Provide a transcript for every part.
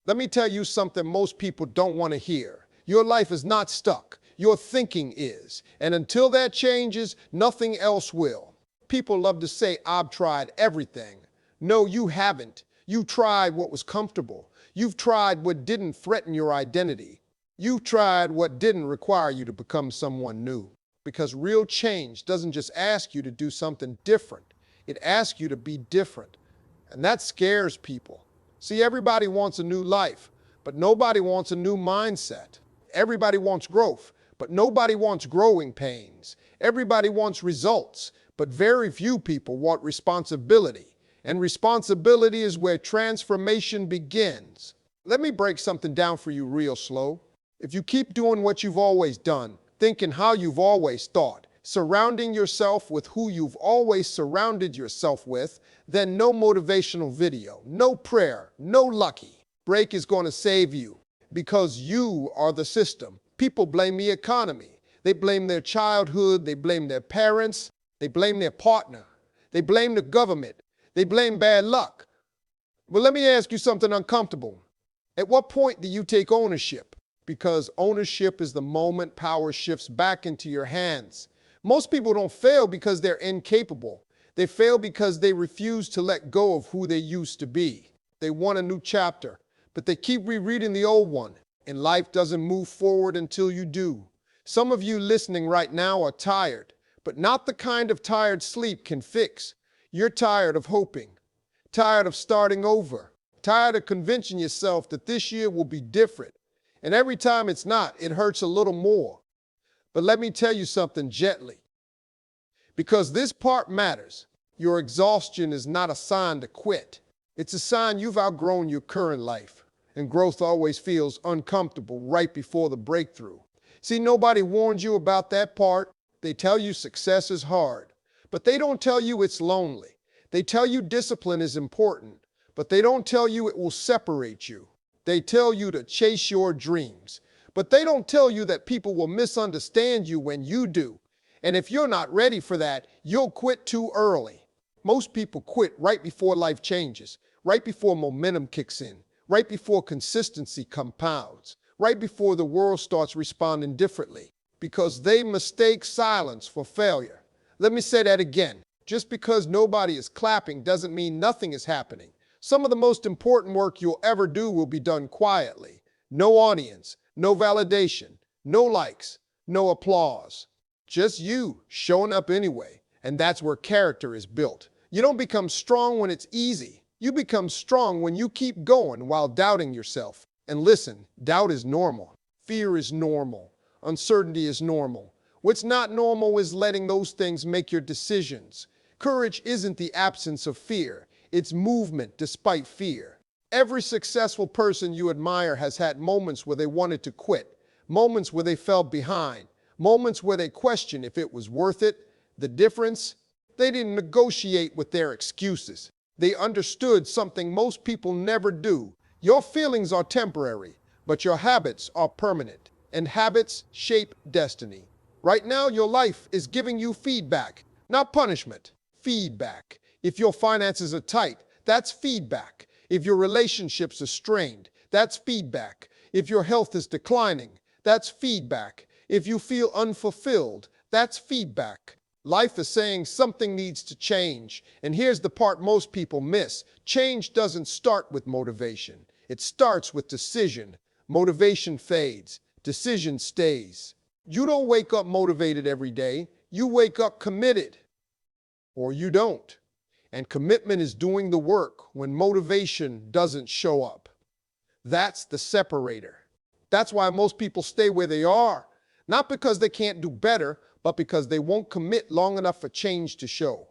Let me tell you something most people don't want to hear. Your life is not stuck. Your thinking is. And until that changes, nothing else will. People love to say, I've tried everything. No, you haven't. You tried what was comfortable. You've tried what didn't threaten your identity. You've tried what didn't require you to become someone new. Because real change doesn't just ask you to do something different. It asks you to be different. And that scares people. See, everybody wants a new life, but nobody wants a new mindset. Everybody wants growth, but nobody wants growing pains. Everybody wants results, but very few people want responsibility. And responsibility is where transformation begins. Let me break something down for you real slow. If you keep doing what you've always done, thinking how you've always thought, surrounding yourself with who you've always surrounded yourself with, then no motivational video, no prayer, no lucky break is going to save you, because you are the system. People blame the economy. They blame their childhood. They blame their parents. They blame their partner. They blame the government. They blame bad luck. But let me ask you something uncomfortable. At what point do you take ownership? Because ownership is the moment power shifts back into your hands. Most people don't fail because they're incapable. They fail because they refuse to let go of who they used to be. They want a new chapter, but they keep rereading the old one, and life doesn't move forward until you do. Some of you listening right now are tired, but not the kind of tired sleep can fix. You're tired of hoping, tired of starting over, tired of convincing yourself that this year will be different. And every time it's not, it hurts a little more. But let me tell you something gently. Because this part matters. Your exhaustion is not a sign to quit. It's a sign you've outgrown your current life. And growth always feels uncomfortable right before the breakthrough. See, nobody warns you about that part. They tell you success is hard. But they don't tell you it's lonely. They tell you discipline is important. But they don't tell you it will separate you. They tell you to chase your dreams. But they don't tell you that people will misunderstand you when you do. And if you're not ready for that, you'll quit too early. Most people quit right before life changes, right before momentum kicks in, right before consistency compounds, right before the world starts responding differently, because they mistake silence for failure. Let me say that again. Just because nobody is clapping doesn't mean nothing is happening. Some of the most important work you'll ever do will be done quietly. No audience, no validation, no likes, no applause. Just you showing up anyway. And that's where character is built. You don't become strong when it's easy. You become strong when you keep going while doubting yourself. And listen, doubt is normal. Fear is normal. Uncertainty is normal. What's not normal is letting those things make your decisions. Courage isn't the absence of fear. It's movement despite fear. Every successful person you admire has had moments where they wanted to quit, moments where they fell behind, moments where they questioned if it was worth it. The difference? They didn't negotiate with their excuses. They understood something most people never do. Your feelings are temporary, but your habits are permanent, and habits shape destiny. Right now, your life is giving you feedback, not punishment. Feedback. If your finances are tight, that's feedback. If your relationships are strained, that's feedback. If your health is declining, that's feedback. If you feel unfulfilled, that's feedback. Life is saying something needs to change. And here's the part most people miss. Change doesn't start with motivation. It starts with decision. Motivation fades. Decision stays. You don't wake up motivated every day. You wake up committed. Or you don't. And commitment is doing the work when motivation doesn't show up. That's the separator. That's why most people stay where they are. Not because they can't do better, but because they won't commit long enough for change to show.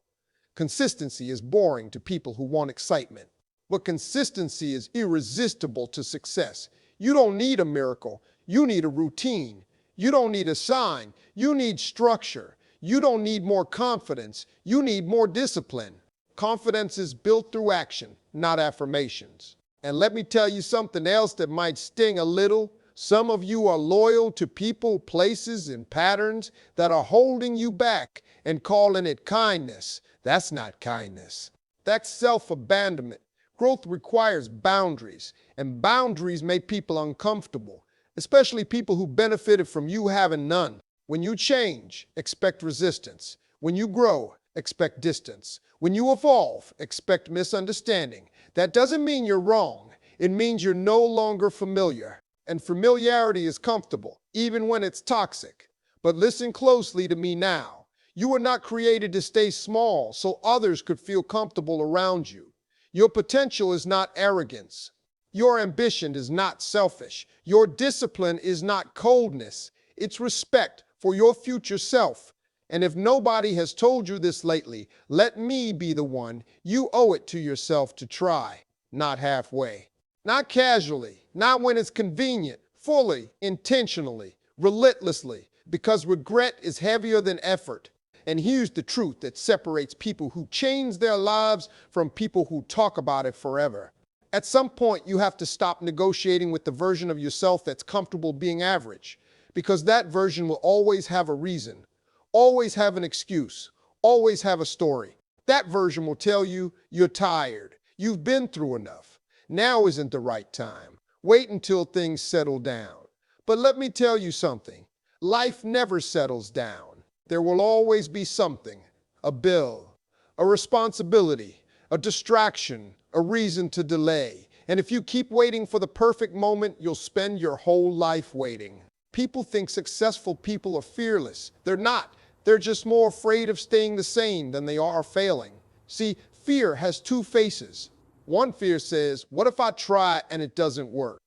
Consistency is boring to people who want excitement. But consistency is irresistible to success. You don't need a miracle. You need a routine. You don't need a sign. You need structure. You don't need more confidence. You need more discipline. Confidence is built through action, not affirmations. And let me tell you something else that might sting a little. Some of you are loyal to people, places, and patterns that are holding you back and calling it kindness. That's not kindness. That's self-abandonment. Growth requires boundaries, and boundaries make people uncomfortable, especially people who benefited from you having none. When you change, expect resistance. When you grow, expect distance. When you evolve, expect misunderstanding. That doesn't mean you're wrong. It means you're no longer familiar. And familiarity is comfortable, even when it's toxic. But listen closely to me now. You were not created to stay small so others could feel comfortable around you. Your potential is not arrogance. Your ambition is not selfish. Your discipline is not coldness. It's respect for your future self. And if nobody has told you this lately, let me be the one. You owe it to yourself to try, not halfway. Not casually, not when it's convenient, fully, intentionally, relentlessly, because regret is heavier than effort. And here's the truth that separates people who change their lives from people who talk about it forever. At some point, you have to stop negotiating with the version of yourself that's comfortable being average, because that version will always have a reason, always have an excuse, always have a story. That version will tell you you're tired, you've been through enough. Now isn't the right time. Wait until things settle down. But let me tell you something. Life never settles down. There will always be something, a bill, a responsibility, a distraction, a reason to delay. And if you keep waiting for the perfect moment, you'll spend your whole life waiting. People think successful people are fearless. They're not. They're just more afraid of staying the same than they are failing. See, fear has two faces. One fear says, what if I try and it doesn't work?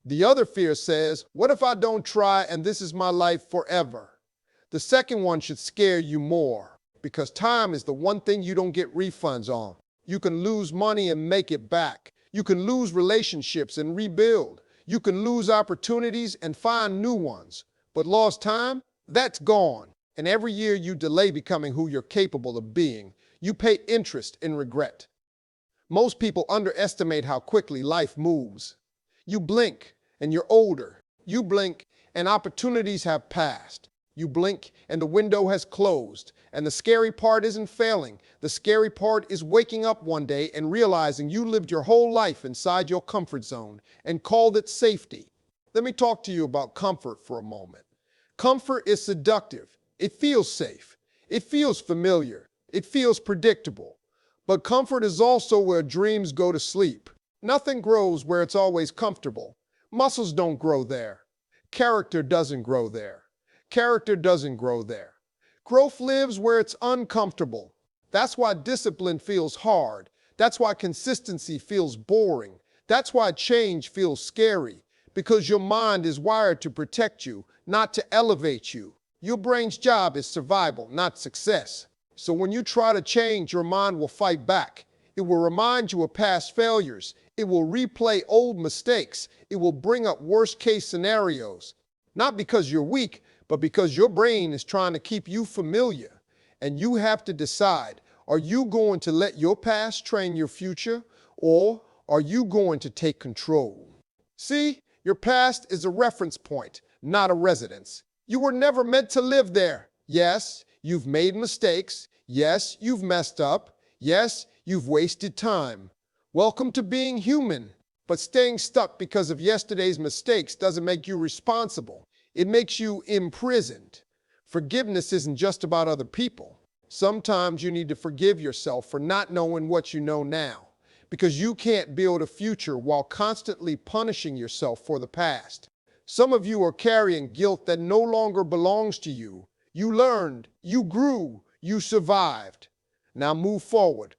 The other fear says, what if I don't try and this is my life forever? The second one should scare you more, because time is the one thing you don't get refunds on. You can lose money and make it back. You can lose relationships and rebuild. You can lose opportunities and find new ones. But lost time, that's gone. And every year you delay becoming who you're capable of being, you pay interest in regret. Most people underestimate how quickly life moves. You blink and you're older. You blink and opportunities have passed. You blink and the window has closed. And the scary part isn't failing. The scary part is waking up one day and realizing you lived your whole life inside your comfort zone and called it safety. Let me talk to you about comfort for a moment. Comfort is seductive. It feels safe. It feels familiar. It feels predictable. But comfort is also where dreams go to sleep. Nothing grows where it's always comfortable. Muscles don't grow there. Character doesn't grow there. Character doesn't grow there. Growth lives where it's uncomfortable. That's why discipline feels hard. That's why consistency feels boring. That's why change feels scary. Because your mind is wired to protect you, not to elevate you. Your brain's job is survival, not success. So when you try to change, your mind will fight back. It will remind you of past failures. It will replay old mistakes. It will bring up worst-case scenarios. Not because you're weak, but because your brain is trying to keep you familiar. And you have to decide, are you going to let your past train your future, or are you going to take control? See, your past is a reference point, not a residence. You were never meant to live there. Yes, you've made mistakes. Yes, you've messed up. Yes, you've wasted time. Welcome to being human. But staying stuck because of yesterday's mistakes doesn't make you responsible. It makes you imprisoned. Forgiveness isn't just about other people. Sometimes you need to forgive yourself for not knowing what you know now, because you can't build a future while constantly punishing yourself for the past. Some of you are carrying guilt that no longer belongs to you. You learned, you grew, you survived. Now move forward.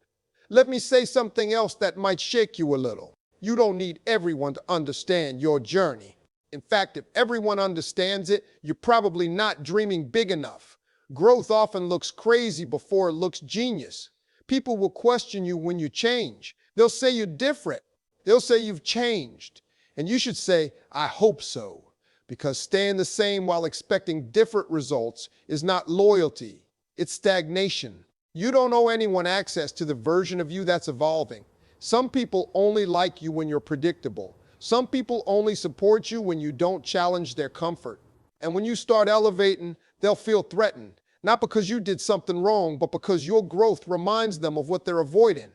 Let me say something else that might shake you a little. You don't need everyone to understand your journey. In fact, if everyone understands it, you're probably not dreaming big enough. Growth often looks crazy before it looks genius. People will question you when you change. They'll say you're different. They'll say you've changed. And you should say, I hope so. Because staying the same while expecting different results is not loyalty. It's stagnation. You don't owe anyone access to the version of you that's evolving. Some people only like you when you're predictable. Some people only support you when you don't challenge their comfort. And when you start elevating, they'll feel threatened. Not because you did something wrong, but because your growth reminds them of what they're avoiding.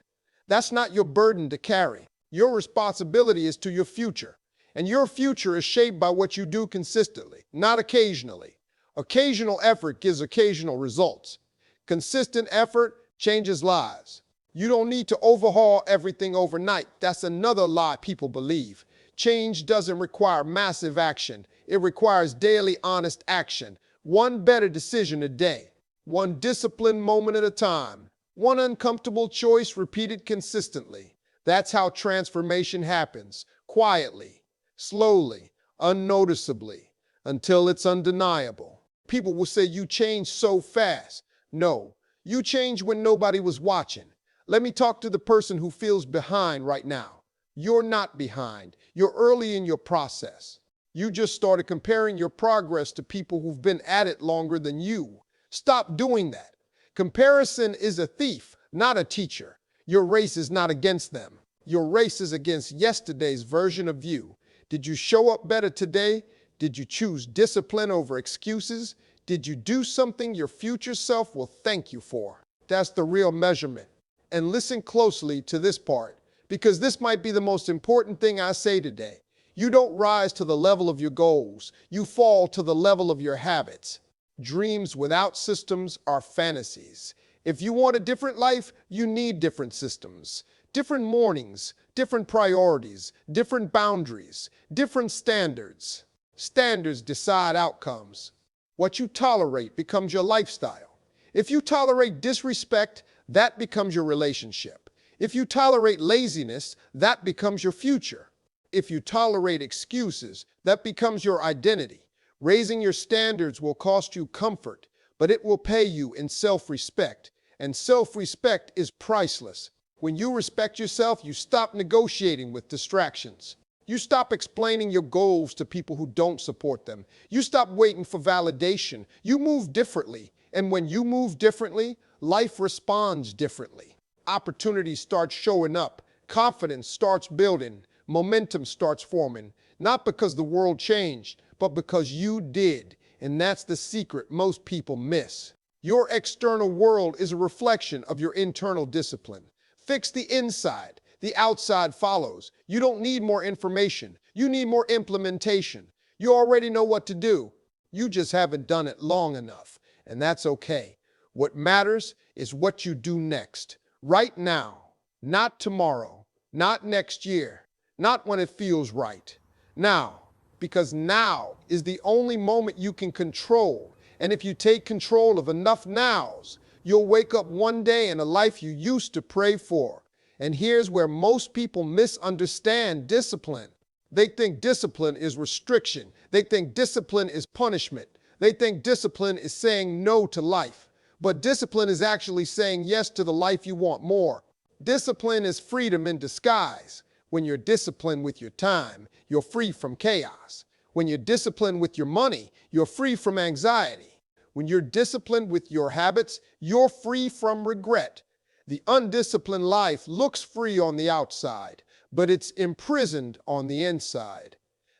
That's not your burden to carry. Your responsibility is to your future. And your future is shaped by what you do consistently, not occasionally. Occasional effort gives occasional results. Consistent effort changes lives. You don't need to overhaul everything overnight. That's another lie people believe. Change doesn't require massive action. It requires daily honest action. One better decision a day. One disciplined moment at a time. One uncomfortable choice repeated consistently. That's how transformation happens. Quietly, slowly, unnoticeably, until it's undeniable. People will say you changed so fast. No, you changed when nobody was watching. Let me talk to the person who feels behind right now. You're not behind. You're early in your process. You just started comparing your progress to people who've been at it longer than you. Stop doing that. Comparison is a thief, not a teacher. Your race is not against them. Your race is against yesterday's version of you. Did you show up better today? Did you choose discipline over excuses? Did you do something your future self will thank you for? That's the real measurement. And listen closely to this part, because this might be the most important thing I say today. You don't rise to the level of your goals. You fall to the level of your habits. Dreams without systems are fantasies. If you want a different life, you need different systems. Different mornings, different priorities, different boundaries, different standards. Standards decide outcomes. What you tolerate becomes your lifestyle. If you tolerate disrespect, that becomes your relationship. If you tolerate laziness, that becomes your future. If you tolerate excuses, that becomes your identity. Raising your standards will cost you comfort, but it will pay you in self-respect. And self-respect is priceless. When you respect yourself, you stop negotiating with distractions. You stop explaining your goals to people who don't support them. You stop waiting for validation. You move differently. And when you move differently, life responds differently. Opportunities start showing up. Confidence starts building. Momentum starts forming. Not because the world changed, but because you did. And that's the secret most people miss. Your external world is a reflection of your internal discipline. Fix the inside. The outside follows. You don't need more information. You need more implementation. You already know what to do. You just haven't done it long enough. And that's okay. What matters is what you do next. Right now. Not tomorrow. Not next year. Not when it feels right. Now. Because now is the only moment you can control. And if you take control of enough nows, you'll wake up one day in a life you used to pray for. And here's where most people misunderstand discipline. They think discipline is restriction. They think discipline is punishment. They think discipline is saying no to life. But discipline is actually saying yes to the life you want more. Discipline is freedom in disguise. When you're disciplined with your time, you're free from chaos. When you're disciplined with your money, you're free from anxiety. When you're disciplined with your habits, you're free from regret. The undisciplined life looks free on the outside, but it's imprisoned on the inside.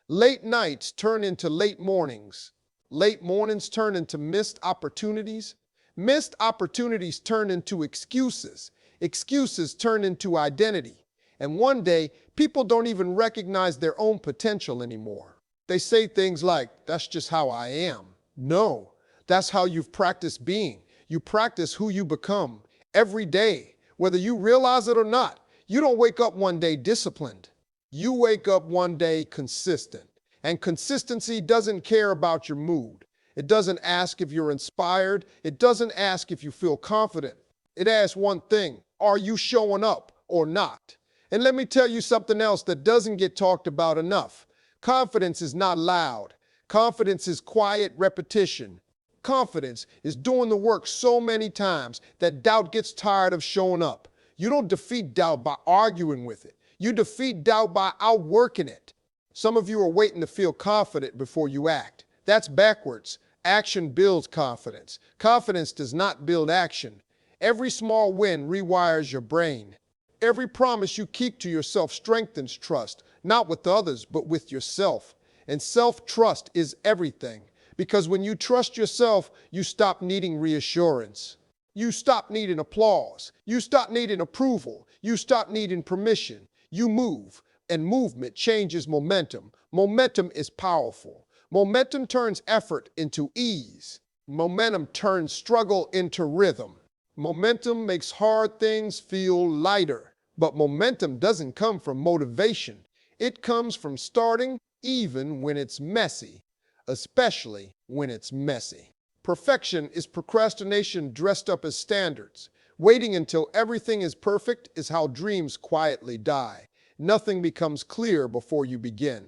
Late nights turn into late mornings. Late mornings turn into missed opportunities. Missed opportunities turn into excuses. Excuses turn into identity. And one day, people don't even recognize their own potential anymore. They say things like, "That's just how I am." No. That's how you've practiced being. You practice who you become every day, whether you realize it or not. You don't wake up one day disciplined. You wake up one day consistent. And consistency doesn't care about your mood. It doesn't ask if you're inspired. It doesn't ask if you feel confident. It asks one thing: are you showing up or not? And let me tell you something else that doesn't get talked about enough. Confidence is not loud. Confidence is quiet repetition. Confidence is doing the work so many times that doubt gets tired of showing up. You don't defeat doubt by arguing with it. You defeat doubt by outworking it. Some of you are waiting to feel confident before you act. That's backwards. Action builds confidence. Confidence does not build action. Every small win rewires your brain. Every promise you keep to yourself strengthens trust, not with others, but with yourself. And self-trust is everything. Because when you trust yourself, you stop needing reassurance. You stop needing applause. You stop needing approval. You stop needing permission. You move, and movement changes momentum. Momentum is powerful. Momentum turns effort into ease. Momentum turns struggle into rhythm. Momentum makes hard things feel lighter. But momentum doesn't come from motivation. It comes from starting even when it's messy, especially when it's messy. Perfection is procrastination dressed up as standards. Waiting until everything is perfect is how dreams quietly die. Nothing becomes clear before you begin.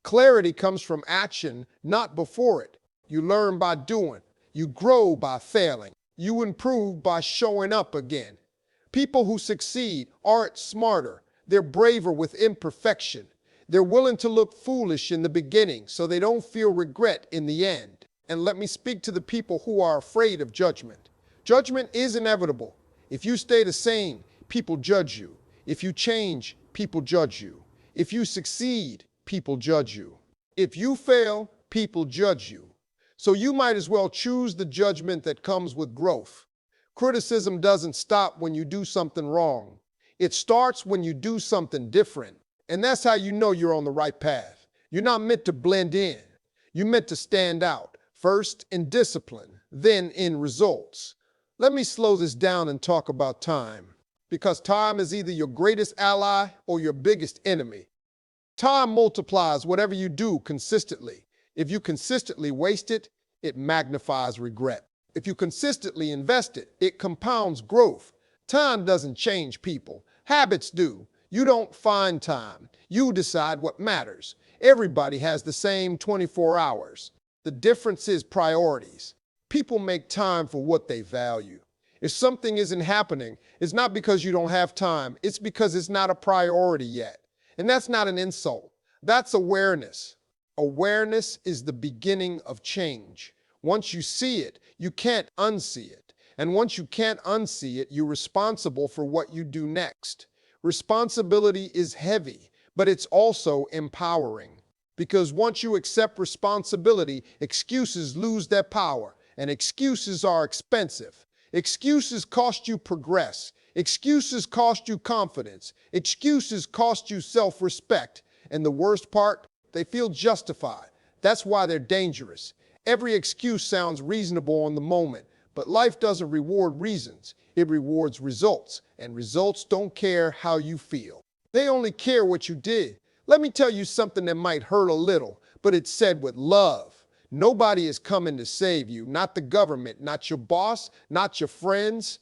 Clarity comes from action, not before it. You learn by doing. You grow by failing. You improve by showing up again. People who succeed aren't smarter. They're braver with imperfection. They're willing to look foolish in the beginning so they don't feel regret in the end. And let me speak to the people who are afraid of judgment. Judgment is inevitable. If you stay the same, people judge you. If you change, people judge you. If you succeed, people judge you. If you fail, people judge you. So you might as well choose the judgment that comes with growth. Criticism doesn't stop when you do something wrong. It starts when you do something different. And that's how you know you're on the right path. You're not meant to blend in. You're meant to stand out, first in discipline, then in results. Let me slow this down and talk about time. Because time is either your greatest ally or your biggest enemy. Time multiplies whatever you do consistently. If you consistently waste it, it magnifies regret. If you consistently invest it, it compounds growth. Time doesn't change people. Habits do. You don't find time. You decide what matters. Everybody has the same 24 hours. The difference is priorities. People make time for what they value. If something isn't happening, it's not because you don't have time. It's because it's not a priority yet. And that's not an insult. That's awareness. Awareness is the beginning of change. Once you see it, you can't unsee it. And once you can't unsee it, you're responsible for what you do next. Responsibility is heavy, but it's also empowering. Because once you accept responsibility, excuses lose their power, and excuses are expensive. Excuses cost you progress. Excuses cost you confidence. Excuses cost you self-respect. And the worst part, they feel justified. That's why they're dangerous. Every excuse sounds reasonable in the moment, but life doesn't reward reasons. It rewards results, and results don't care how you feel. They only care what you did. Let me tell you something that might hurt a little, but it's said with love. Nobody is coming to save you, not the government, not your boss, not your friends,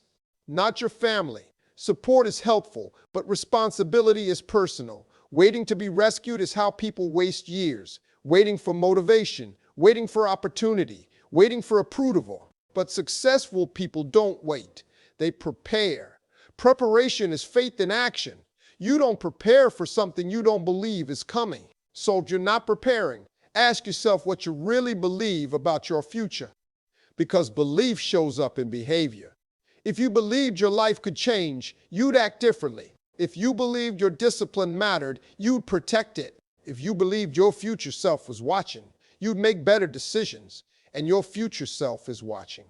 not your family. Support is helpful, but responsibility is personal. Waiting to be rescued is how people waste years. Waiting for motivation, waiting for opportunity, waiting for approval. But successful people don't wait. They prepare. Preparation is faith in action. You don't prepare for something you don't believe is coming. So if you're not preparing, ask yourself what you really believe about your future. Because belief shows up in behavior. If you believed your life could change, you'd act differently. If you believed your discipline mattered, you'd protect it. If you believed your future self was watching, you'd make better decisions. And your future self is watching.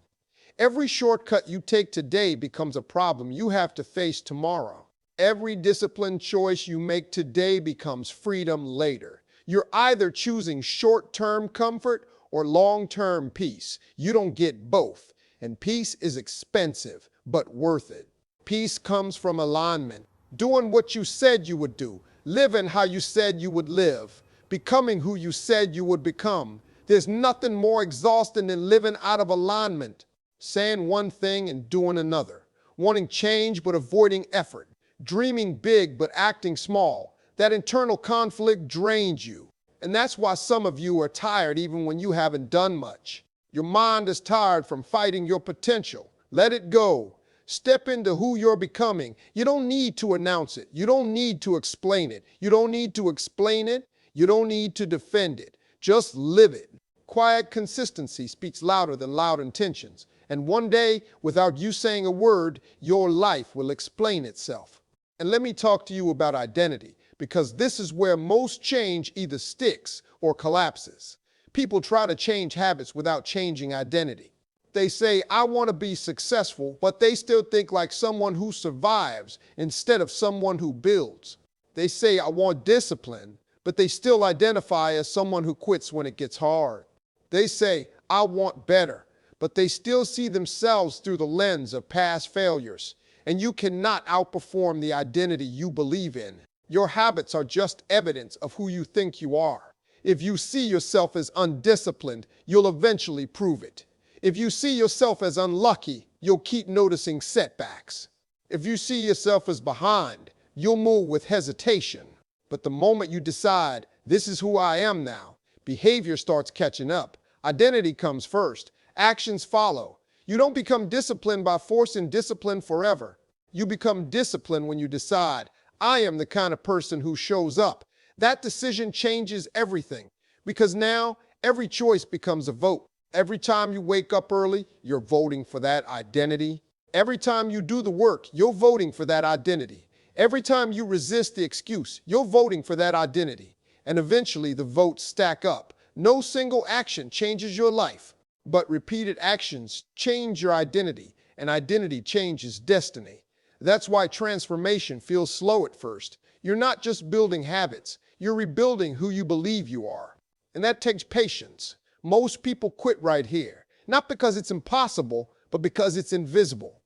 Every shortcut you take today becomes a problem you have to face tomorrow. Every disciplined choice you make today becomes freedom later. You're either choosing short-term comfort or long-term peace. You don't get both. And peace is expensive, but worth it. Peace comes from alignment, doing what you said you would do, living how you said you would live, becoming who you said you would become. There's nothing more exhausting than living out of alignment, saying one thing and doing another, wanting change but avoiding effort, dreaming big but acting small. That internal conflict drains you. And that's why some of you are tired even when you haven't done much. Your mind is tired from fighting your potential. Let it go. Step into who you're becoming. You don't need to announce it. You don't need to explain it. You don't need to explain it. You don't need to defend it. Just live it. Quiet consistency speaks louder than loud intentions. And one day, without you saying a word, your life will explain itself. And let me talk to you about identity, because this is where most change either sticks or collapses. People try to change habits without changing identity. They say, I want to be successful, but they still think like someone who survives instead of someone who builds. They say, I want discipline, but they still identify as someone who quits when it gets hard. They say, I want better, but they still see themselves through the lens of past failures. And you cannot outperform the identity you believe in. Your habits are just evidence of who you think you are. If you see yourself as undisciplined, you'll eventually prove it. If you see yourself as unlucky, you'll keep noticing setbacks. If you see yourself as behind, you'll move with hesitation. But the moment you decide, this is who I am now, behavior starts catching up. Identity comes first. Actions follow. You don't become disciplined by forcing discipline forever. You become disciplined when you decide, I am the kind of person who shows up. That decision changes everything, because now every choice becomes a vote. Every time you wake up early, you're voting for that identity. Every time you do the work, you're voting for that identity. Every time you resist the excuse, you're voting for that identity. And eventually the votes stack up. No single action changes your life, but repeated actions change your identity, and identity changes destiny. That's why transformation feels slow at first. You're not just building habits, you're rebuilding who you believe you are. And that takes patience. Most people quit right here, not because it's impossible, but because it's invisible.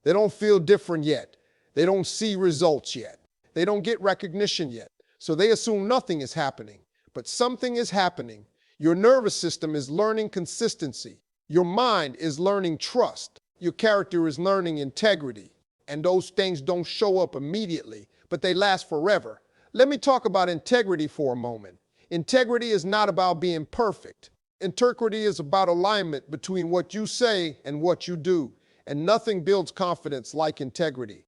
They don't feel different yet. They don't see results yet. They don't get recognition yet. So they assume nothing is happening. But something is happening. Your nervous system is learning consistency. Your mind is learning trust. Your character is learning integrity. And those things don't show up immediately, but they last forever. Let me talk about integrity for a moment. Integrity is not about being perfect. Integrity is about alignment between what you say and what you do. And nothing builds confidence like integrity.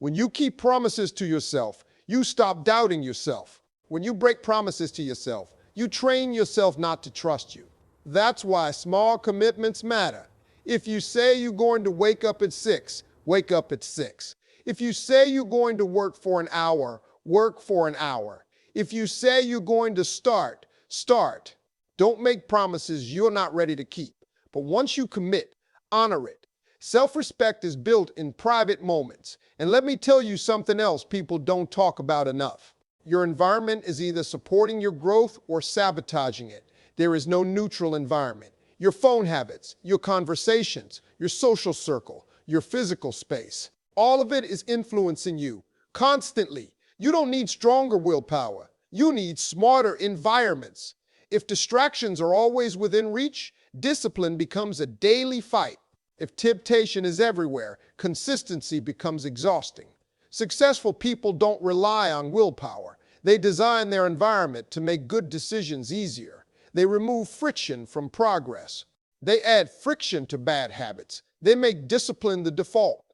When you keep promises to yourself, you stop doubting yourself. When you break promises to yourself, you train yourself not to trust you. That's why small commitments matter. If you say you're going to wake up at 6, wake up at 6. If you say you're going to work for an hour, work for an hour. If you say you're going to start, start. Don't make promises you're not ready to keep. But once you commit, honor it. Self-respect is built in private moments. And let me tell you something else people don't talk about enough. Your environment is either supporting your growth or sabotaging it. There is no neutral environment. Your phone habits, your conversations, your social circle, your physical space, all of it is influencing you constantly. You don't need stronger willpower. You need smarter environments. If distractions are always within reach, discipline becomes a daily fight. If temptation is everywhere, consistency becomes exhausting. Successful people don't rely on willpower. They design their environment to make good decisions easier. They remove friction from progress. They add friction to bad habits. They make discipline the default.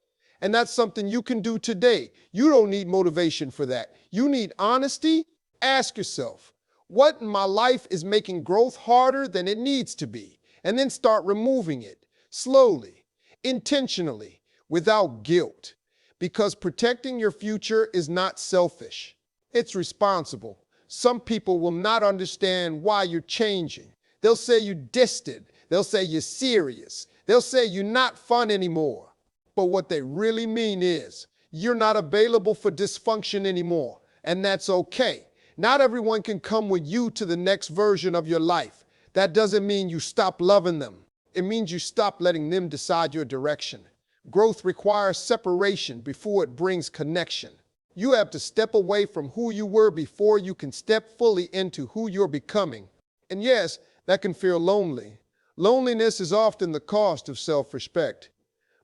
And that's something you can do today. You don't need motivation for that. You need honesty. Ask yourself, what in my life is making growth harder than it needs to be? And then start removing it slowly, intentionally, without guilt. Because protecting your future is not selfish. It's responsible. Some people will not understand why you're changing. They'll say you're distant. They'll say you're serious. They'll say you're not fun anymore. But what they really mean is you're not available for dysfunction anymore. And that's okay. Not everyone can come with you to the next version of your life. That doesn't mean you stop loving them. It means you stop letting them decide your direction. Growth requires separation before it brings connection. You have to step away from who you were before you can step fully into who you're becoming. And yes, that can feel lonely. Loneliness is often the cost of self-respect.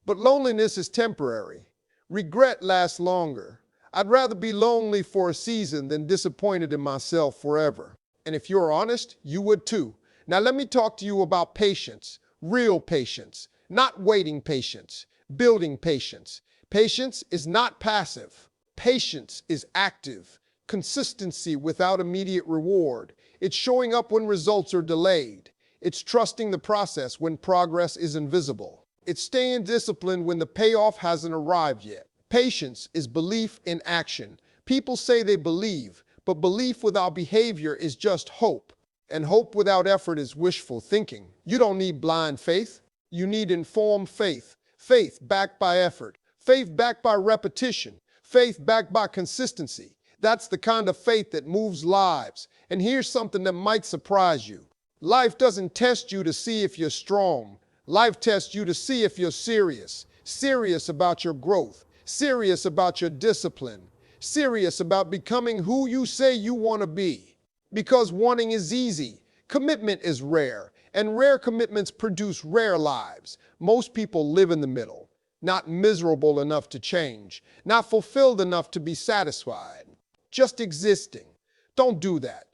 But loneliness is temporary. Regret lasts longer. I'd rather be lonely for a season than disappointed in myself forever. And if you're honest, you would too. Now let me talk to you about patience, real patience, not waiting patience, building patience. Patience is not passive. Patience is active. Consistency without immediate reward. It's showing up when results are delayed. It's trusting the process when progress is invisible. It's staying disciplined when the payoff hasn't arrived yet. Patience is belief in action. People say they believe, but belief without behavior is just hope. And hope without effort is wishful thinking. You don't need blind faith. You need informed faith. Faith backed by effort. Faith backed by repetition. Faith backed by consistency. That's the kind of faith that moves lives. And here's something that might surprise you. Life doesn't test you to see if you're strong. Life tests you to see if you're serious. Serious about your growth. Serious about your discipline. Serious about becoming who you say you want to be. Because wanting is easy. Commitment is rare. And rare commitments produce rare lives. Most people live in the middle. Not miserable enough to change. Not fulfilled enough to be satisfied. Just existing. Don't do that.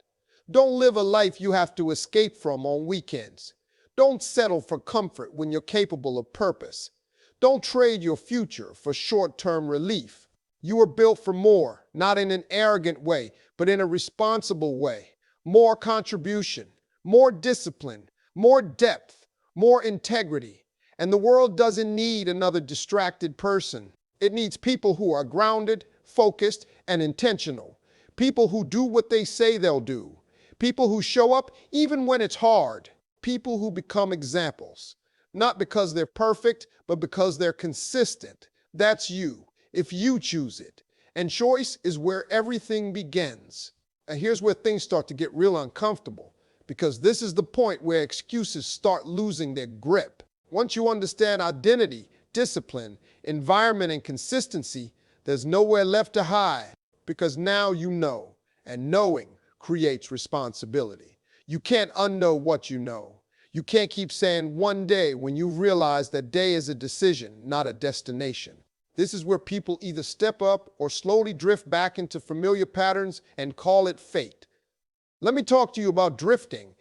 Don't live a life you have to escape from on weekends. Don't settle for comfort when you're capable of purpose. Don't trade your future for short-term relief. You were built for more, not in an arrogant way, but in a responsible way. More contribution, more discipline, more depth, more integrity. And the world doesn't need another distracted person. It needs people who are grounded, focused, and intentional. People who do what they say they'll do. People who show up even when it's hard. People who become examples. Not because they're perfect, but because they're consistent. That's you, if you choose it. And choice is where everything begins. And here's where things start to get real uncomfortable, because this is the point where excuses start losing their grip. Once you understand identity, discipline, environment, and consistency, there's nowhere left to hide, because now you know, and knowing creates responsibility. You can't unknow what you know. You can't keep saying one day when you realize that day is a decision, not a destination. This is where people either step up or slowly drift back into familiar patterns and call it fate. Let me talk to you about drifting.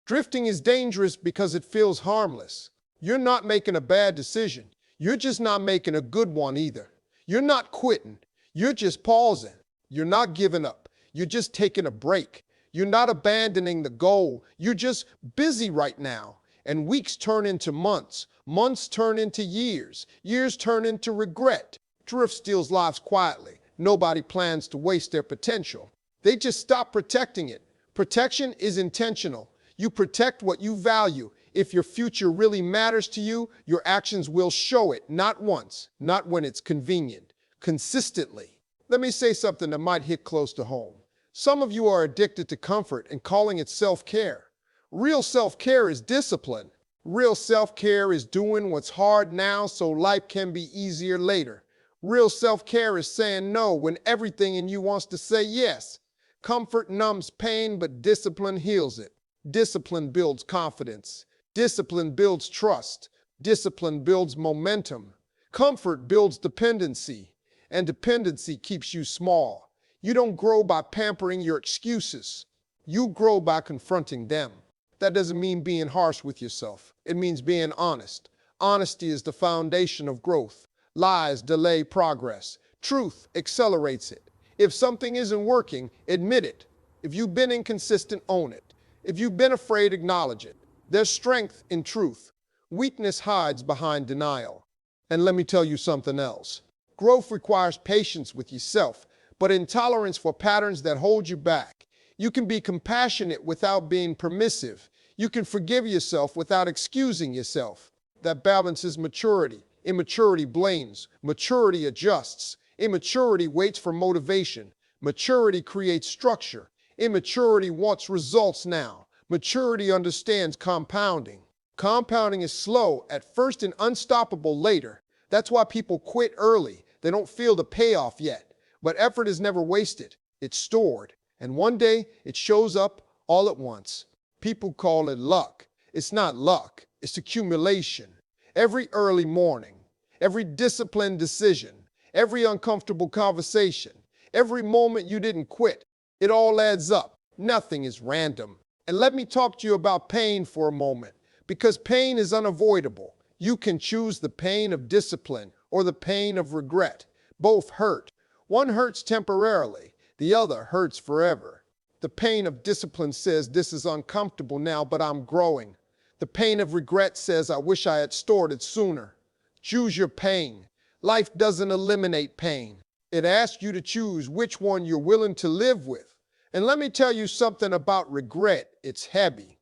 Drifting is dangerous because it feels harmless. You're not making a bad decision. You're just not making a good one either. You're not quitting. You're just pausing. You're not giving up. You're just taking a break. You're not abandoning the goal. You're just busy right now. And weeks turn into months. Months turn into years. Years turn into regret. Drift steals lives quietly. Nobody plans to waste their potential. They just stop protecting it. Protection is intentional. You protect what you value. If your future really matters to you, your actions will show it, not once, not when it's convenient, consistently. Let me say something that might hit close to home. Some of you are addicted to comfort and calling it self-care. Real self-care is discipline. Real self-care is doing what's hard now so life can be easier later. Real self-care is saying no when everything in you wants to say yes. Comfort numbs pain, but discipline heals it. Discipline builds confidence. Discipline builds trust. Discipline builds momentum. Comfort builds dependency. And dependency keeps you small. You don't grow by pampering your excuses. You grow by confronting them. That doesn't mean being harsh with yourself. It means being honest. Honesty is the foundation of growth. Lies delay progress. Truth accelerates it. If something isn't working, admit it. If you've been inconsistent, own it. If you've been afraid, acknowledge it. There's strength in truth. Weakness hides behind denial. And let me tell you something else. Growth requires patience with yourself, but intolerance for patterns that hold you back. You can be compassionate without being permissive. You can forgive yourself without excusing yourself. That balances maturity. Immaturity blames. Maturity adjusts. Immaturity waits for motivation. Maturity creates structure. Immaturity wants results now. Maturity understands compounding. Compounding is slow at first and unstoppable later. That's why people quit early. They don't feel the payoff yet. But effort is never wasted. It's stored. And one day, it shows up all at once. People call it luck. It's not luck. It's accumulation. Every early morning, every disciplined decision, every uncomfortable conversation, every moment you didn't quit, it all adds up. Nothing is random. And let me talk to you about pain for a moment, because pain is unavoidable. You can choose the pain of discipline or the pain of regret. Both hurt. One hurts temporarily, the other hurts forever. The pain of discipline says this is uncomfortable now, but I'm growing. The pain of regret says I wish I had stored it sooner. Choose your pain. Life doesn't eliminate pain. It asks you to choose which one you're willing to live with. And let me tell you something about regret. It's heavy.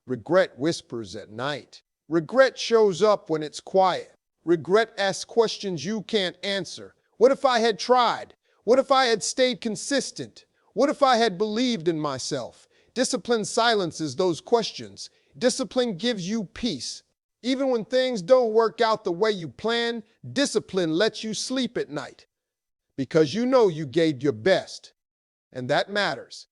Regret whispers at night. Regret shows up when it's quiet. Regret asks questions you can't answer. What if I had tried? What if I had stayed consistent? What if I had believed in myself? Discipline silences those questions. Discipline gives you peace. Even when things don't work out the way you plan, discipline lets you sleep at night because you know you gave your best, and that matters.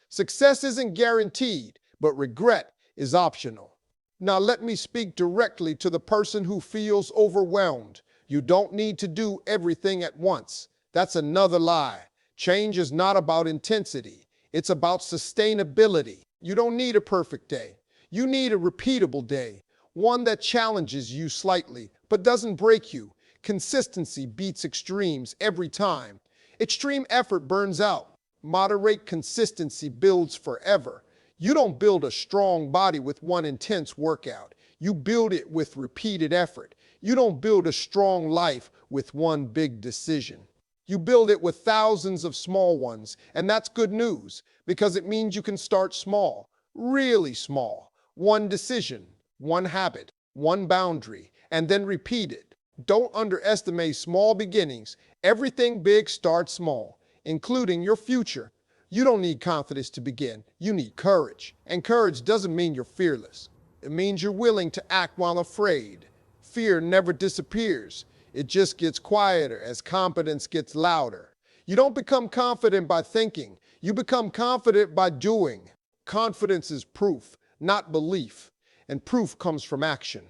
Success isn't guaranteed, but regret is optional. Now let me speak directly to the person who feels overwhelmed. You don't need to do everything at once. That's another lie. Change is not about intensity. It's about sustainability. You don't need a perfect day. You need a repeatable day, one that challenges you slightly, but doesn't break you. Consistency beats extremes every time. Extreme effort burns out. Moderate consistency builds forever. You don't build a strong body with one intense workout. You build it with repeated effort. You don't build a strong life with one big decision. You build it with thousands of small ones, and that's good news because it means you can start small, really small. One decision, one habit, one boundary, and then repeat it. Don't underestimate small beginnings. Everything big starts small, including your future. You don't need confidence to begin. You need courage. And courage doesn't mean you're fearless. It means you're willing to act while afraid. Fear never disappears. It just gets quieter as confidence gets louder. You don't become confident by thinking. You become confident by doing. Confidence is proof, not belief. And proof comes from action.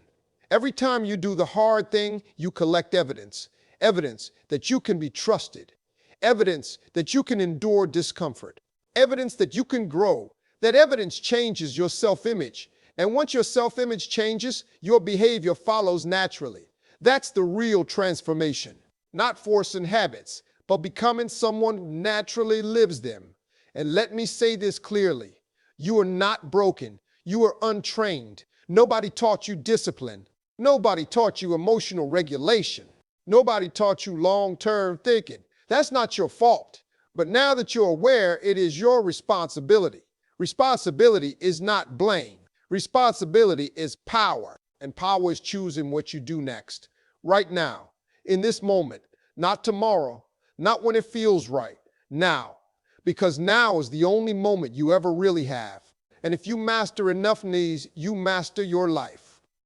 Every time you do the hard thing, you collect evidence. Evidence that you can be trusted. Evidence that you can endure discomfort. Evidence that you can grow. That evidence changes your self-image. And once your self-image changes, your behavior follows naturally. That's the real transformation. Not forcing habits, but becoming someone who naturally lives them. And let me say this clearly. You are not broken. You are untrained. Nobody taught you discipline. Nobody taught you emotional regulation. Nobody taught you long-term thinking. That's not your fault. But now that you're aware, it is your responsibility. Responsibility is not blame. Responsibility is power. And power is choosing what you do next. Right now, in this moment, not tomorrow, not when it feels right. Now. Because now is the only moment you ever really have. And if you master enough of these, you master your life.